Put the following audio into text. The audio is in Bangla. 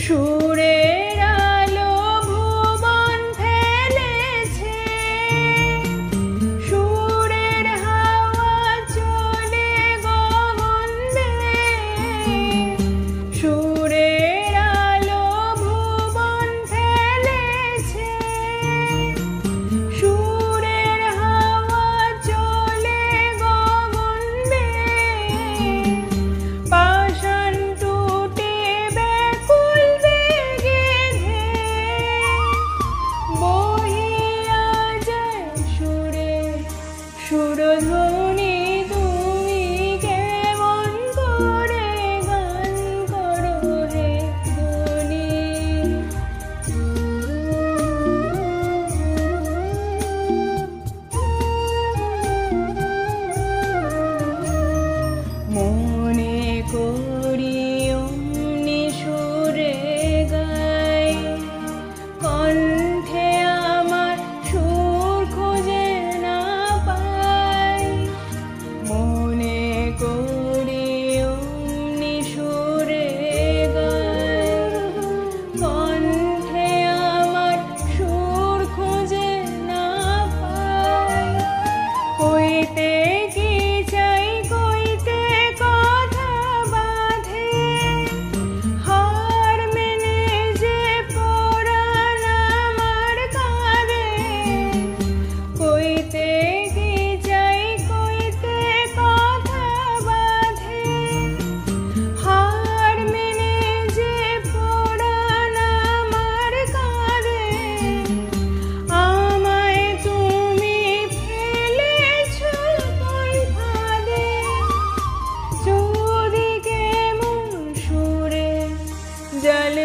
সুরের আলো ভুবন ফেলেছে, সুরের হাওয়া চলে গগন বেয়ে। সুরের আলো ভুবন ফেলেছে, সুরের হাওয়া চলে গগন বেয়ে। পাষাণ টুটে ব্যাকুল বেগে ধেয়ে বহিয়া যায় সুরে সুরধ্বনি। তুমি কেমন করে গান করো হে ধ্বনি। মনে করি অমনি সুরে গাই, কণ্ঠে আমার সুর খুঁজে না পাই। মনে করি অমনি সুরে গাই, কণ্ঠে আমার সুর খুঁজে না পাই। কইতে কি চাই কইতে কথা বাঁধে, হার মেনে যে পরাণ আমার কাঁদে। কইতে কি চাই কইতে কথা বাঁধে, হার মেনে যে পরাণ আমার কাঁদে। আমায় তুমি ফেলেছ কোন ফাঁদে, যদি কেমন সুরে জল